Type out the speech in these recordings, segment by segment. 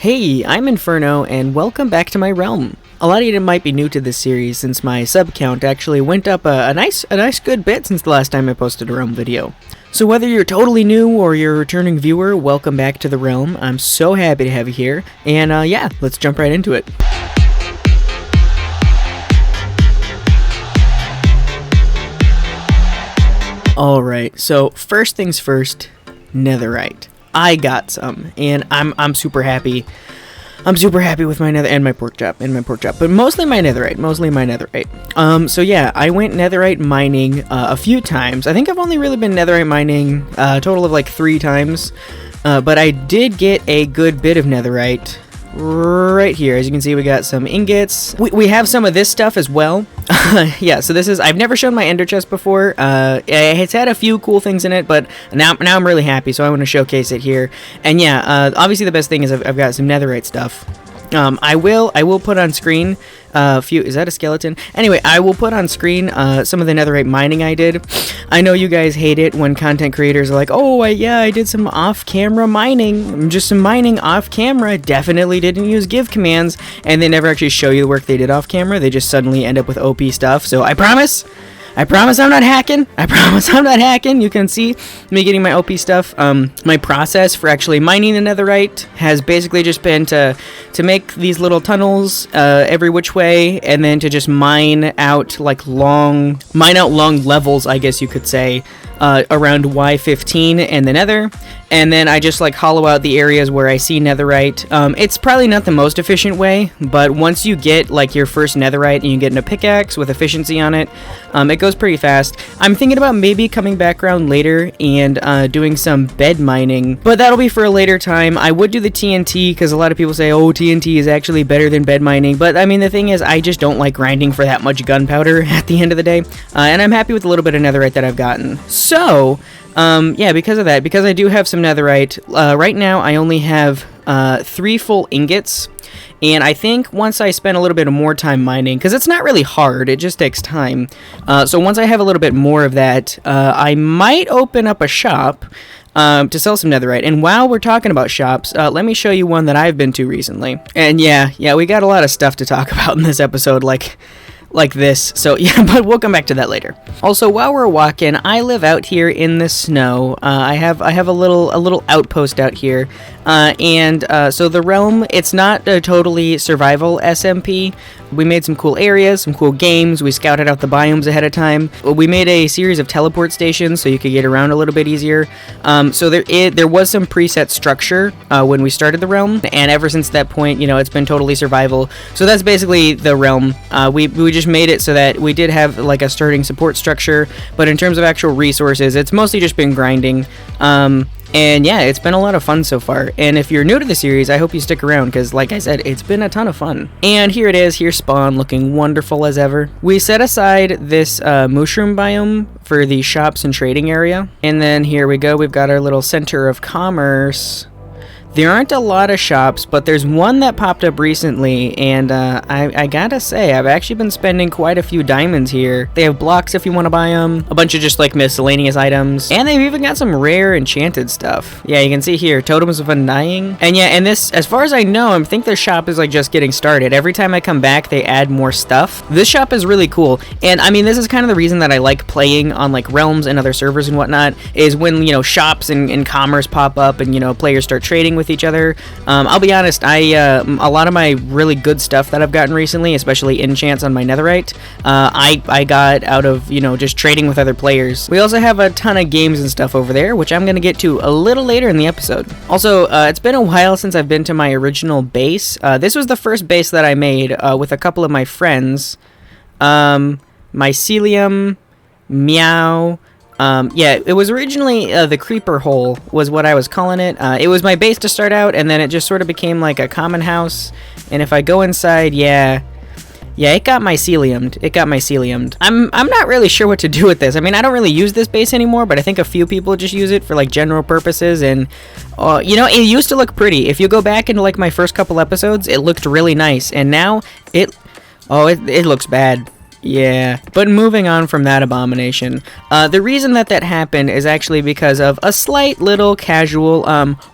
Hey, I'm Inferno, and welcome back to my realm. A lot of you might be new to this series since my sub count actually went up a nice good bit since the last time I posted a realm video. So whether you're totally new or you're a returning viewer, welcome back to the realm. I'm so happy to have you here, and yeah, let's jump right into it. Alright, so first things first, netherite. I got some, and I'm super happy. I'm super happy with my nether and my pork chop, but mostly my netherite. So yeah, I went netherite mining a few times. I think I've only really been netherite mining a total of like 3 times, but I did get a good bit of netherite right here. As you can see, we got some ingots. We have some of this stuff as well. Yeah, so this is, I've never shown my ender chest before. It's had a few cool things in it, but now I'm really happy, so I want to showcase it here. And yeah, obviously the best thing is I've got some netherite stuff. I will put on screen a few. Is that a skeleton? Anyway, I will put on screen some of the netherite mining I did. I know you guys hate it when content creators are like, oh yeah, I did some off-camera mining, just some mining off-camera. Definitely didn't use give commands, and they never actually show you the work they did off-camera. They just suddenly end up with OP stuff. So I promise I'm not hacking. You can see me getting my OP stuff. My process for actually mining the netherite has basically just been to make these little tunnels every which way, and then to just mine out long levels, I guess you could say, around Y15 and the nether. And then I just hollow out the areas where I see netherite. It's probably not the most efficient way, but once you get your first netherite and you get in a pickaxe with efficiency on it, it goes pretty fast. I'm thinking about maybe coming back around later and doing some bed mining, but that'll be for a later time. I would do the TNT because a lot of people say, oh, TNT is actually better than bed mining, but I mean, the thing is, I just don't like grinding for that much gunpowder at the end of the day, and I'm happy with a little bit of netherite that I've gotten. So yeah, because of that, because I do have some netherite, right now I only have 3 full ingots, and I think once I spend a little bit more time mining, because it's not really hard, it just takes time, so once I have a little bit more of that, I might open up a shop to sell some netherite. And while we're talking about shops, let me show you one that I've been to recently. And yeah, we got a lot of stuff to talk about in this episode, like this, so yeah, but we'll come back to that later. Also, while we're walking, I live out here in the snow. I have a little outpost out here, and so the realm, it's not a totally survival SMP. We made some cool areas, some cool games. We scouted out the biomes ahead of time. We made a series of teleport stations so you could get around a little bit easier. So there was some preset structure when we started the realm, and ever since that point, it's been totally survival. So that's basically the realm. We just made it so that we did have a starting support structure, but in terms of actual resources, it's mostly just been grinding. And yeah, it's been a lot of fun so far. And if you're new to the series, I hope you stick around, because like I said, it's been a ton of fun. And here it is, here's Spawn, looking wonderful as ever. We set aside this mushroom biome for the shops and trading area. And then here we go, we've got our little center of commerce. There aren't a lot of shops, but there's one that popped up recently, and I gotta say, I've actually been spending quite a few diamonds here. They have blocks if you want to buy them, a bunch of just miscellaneous items, and they've even got some rare enchanted stuff. Yeah, you can see here, Totems of Undying. And yeah, and this, as far as I know, I think their shop is just getting started. Every time I come back, they add more stuff. This shop is really cool, and I mean, this is kind of the reason that I like playing on realms and other servers and whatnot, is when, shops and commerce pop up and, players start trading with each other. I'll be honest, a lot of my really good stuff that I've gotten recently, especially enchants on my netherite, I got out of, just trading with other players. We also have a ton of games and stuff over there, which I'm going to get to a little later in the episode. Also, it's been a while since I've been to my original base. This was the first base that I made with a couple of my friends. Mycelium, Meow. Yeah, it was originally the Creeper Hole was what I was calling it. It was my base to start out, and then it just sort of became like a common house. And if I go inside, yeah, it got myceliumed. I'm not really sure what to do with this. I mean, I don't really use this base anymore, but I think a few people just use it for general purposes. And it used to look pretty. If you go back into my first couple episodes, it looked really nice, and now it looks bad. Yeah, but moving on from that abomination, the reason that happened is actually because of a slight little casual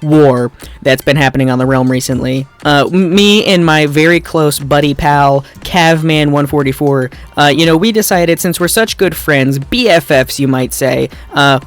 war that's been happening on the realm recently. Me and my very close buddy pal, Cavman144, we decided, since we're such good friends, BFFs you might say,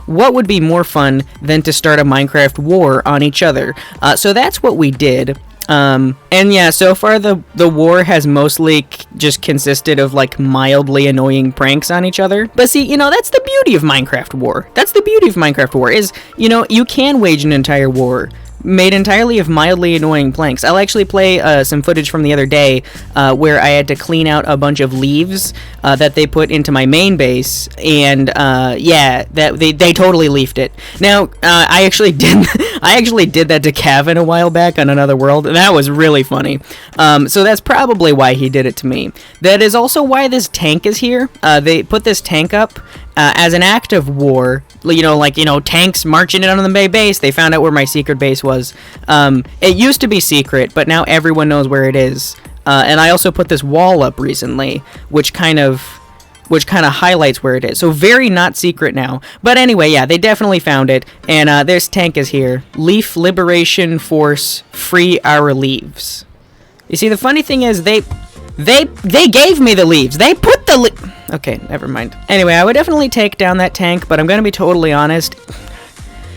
what would be more fun than to start a Minecraft war on each other? So that's what we did. And yeah, so far the war has mostly just consisted of like mildly annoying pranks on each other. But see, that's the beauty of Minecraft war. That's the beauty of Minecraft war is, you can wage an entire war made entirely of mildly annoying planks. I'll actually play some footage from the other day where I had to clean out a bunch of leaves that they put into my main base, and yeah, that they totally leafed it. Now I actually did that to Kevin a while back on another world, and that was really funny. So that's probably why he did it to me. That is also why this tank is here. They put this tank up as an act of war, tanks marching in on the Bay base. They found out where my secret base was. It used to be secret, but now everyone knows where it is. And I also put this wall up recently, which kind of highlights where it is. So very not secret now. But anyway, yeah, they definitely found it. And this tank is here. Leaf Liberation Force, free our leaves. You see, the funny thing is they gave me the leaves. They put the okay, never mind. Anyway, I would definitely take down that tank, but I'm gonna be totally honest.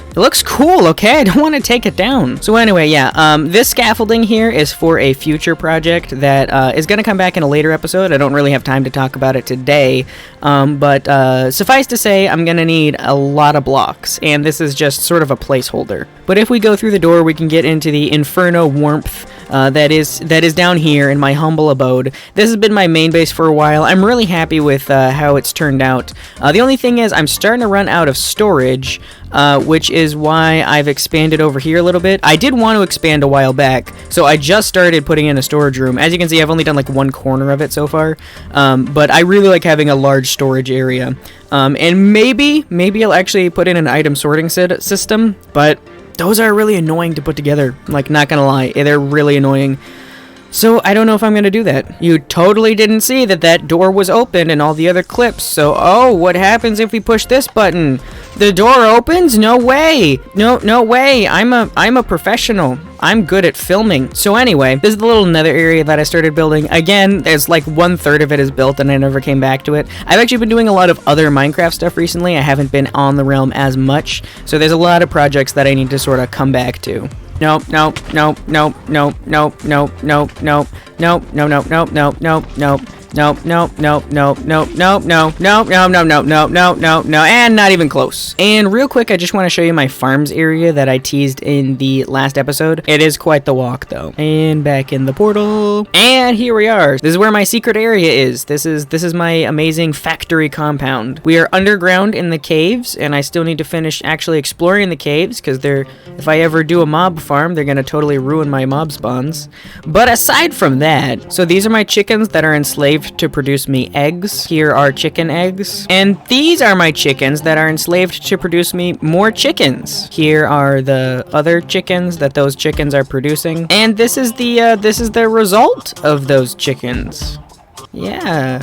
It looks cool, okay? I don't want to take it down. So anyway, yeah, this scaffolding here is for a future project that is going to come back in a later episode. I don't really have time to talk about it today, but suffice to say, I'm going to need a lot of blocks, and this is just sort of a placeholder. But if we go through the door, we can get into the Inferno warmth that is down here in my humble abode. This has been my main base for a while. I'm really happy with how it's turned out. The only thing is I'm starting to run out of storage, which is why I've expanded over here a little bit. I did want to expand a while back, so I just started putting in a storage room. As you can see, I've only done like one corner of it so far, but I really like having a large storage area. And maybe I'll actually put in an item sorting system, but those are really annoying to put together. Like, not gonna lie, they're really annoying. So I don't know if I'm gonna do that. You totally didn't see that door was open in all the other clips. So, oh, what happens if we push this button? The door opens? No way. No way. I'm a professional. I'm good at filming. So anyway, this is the little nether area that I started building. Again, there's like 1/3 of it is built and I never came back to it. I've actually been doing a lot of other Minecraft stuff recently. I haven't been on the realm as much. So there's a lot of projects that I need to sort of come back to. No. And not even close. And real quick, I just want to show you my farms area that I teased in the last episode. It is quite the walk, though. And back in the portal. And here we are. This is where my secret area is. This is my amazing factory compound. We are underground in the caves, and I still need to finish actually exploring the caves, because if I ever do a mob farm, they're going to totally ruin my mob spawns. But aside from that, so these are my chickens that are enslaved to produce me eggs. Here are chicken eggs. And these are my chickens that are enslaved to produce me more chickens. Here are the other chickens that those chickens are producing. And this is the result of those chickens. Yeah.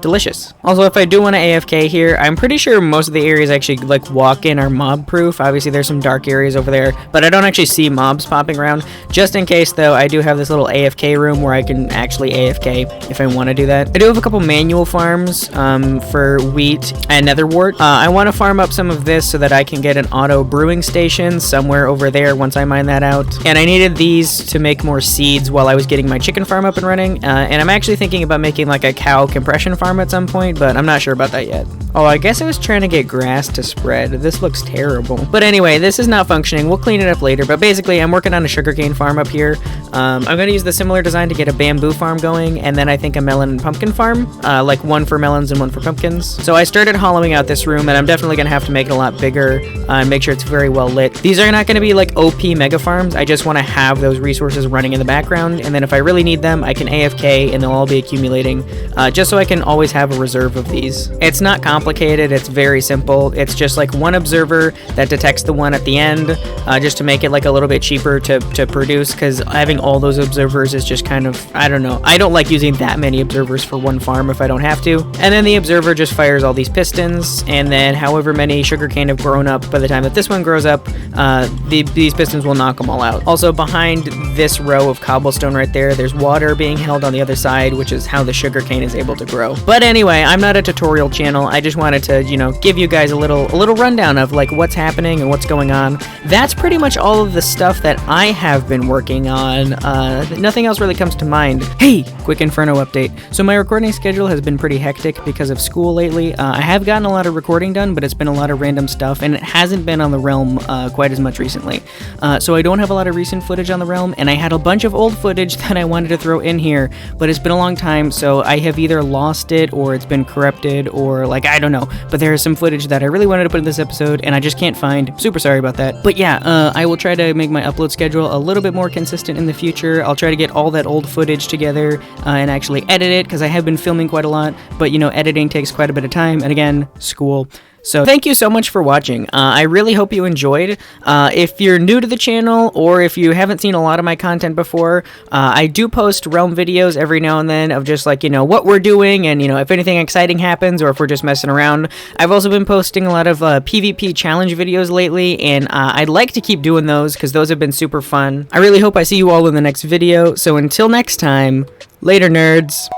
Delicious. Also, if I do want to AFK here, I'm pretty sure most of the areas actually like walk-in are mob-proof. Obviously, there's some dark areas over there, but I don't actually see mobs popping around. Just in case, though, I do have this little AFK room where I can actually AFK if I want to do that. I do have a couple manual farms for wheat and netherwort. I want to farm up some of this so that I can get an auto brewing station somewhere over there once I mine that out. And I needed these to make more seeds while I was getting my chicken farm up and running. And I'm actually thinking about making like a cow compression farm at some point, but I'm not sure about that yet. Oh, I guess I was trying to get grass to spread. This looks terrible. But anyway, this is not functioning. We'll clean it up later, but basically I'm working on a sugarcane farm up here. I'm going to use the similar design to get a bamboo farm going, and then I think a melon and pumpkin farm, like one for melons and one for pumpkins. So I started hollowing out this room, and I'm definitely going to have to make it a lot bigger and make sure it's very well lit. These are not going to be like OP mega farms. I just want to have those resources running in the background, and then if I really need them, I can AFK and they'll all be accumulating, just so I can always have a reserve of these. It's not complicated. complicated. It's very simple. It's just like one observer that detects the one at the end, just to make it like a little bit cheaper to produce, because having all those observers is just kind of, I don't know. I don't like using that many observers for one farm if I don't have to. And then the observer just fires all these pistons, and then however many sugarcane have grown up by the time that this one grows up, these pistons will knock them all out. Also, behind this row of cobblestone right there, there's water being held on the other side, which is how the sugarcane is able to grow. But anyway, I'm not a tutorial channel. I just wanted to, you know, give you guys a little rundown of like what's happening and what's going on. That's pretty much all of the stuff that I have been working on. Nothing else really comes to mind. Hey, quick Inferno update. So my recording schedule has been pretty hectic because of school lately. I have gotten a lot of recording done, but it's been a lot of random stuff, and it hasn't been on the Realm quite as much recently. So I don't have a lot of recent footage on the Realm, and I had a bunch of old footage that I wanted to throw in here, but it's been a long time, so I have either lost it or it's been corrupted, or like, I don't know. But there is some footage that I really wanted to put in this episode, and I just can't find. Super sorry about that. But yeah, I will try to make my upload schedule a little bit more consistent in the future. I'll try to get all that old footage together and actually edit it, because I have been filming quite a lot, but you know, editing takes quite a bit of time, and again, school. So thank you so much for watching. I really hope you enjoyed. If you're new to the channel, or if you haven't seen a lot of my content before, I do post Realm videos every now and then of just like, you know, what we're doing, and you know, if anything exciting happens, or if we're just messing around. I've also been posting a lot of PvP challenge videos lately, and I'd like to keep doing those because those have been super fun. I really hope I see you all in the next video. So until next time, later nerds.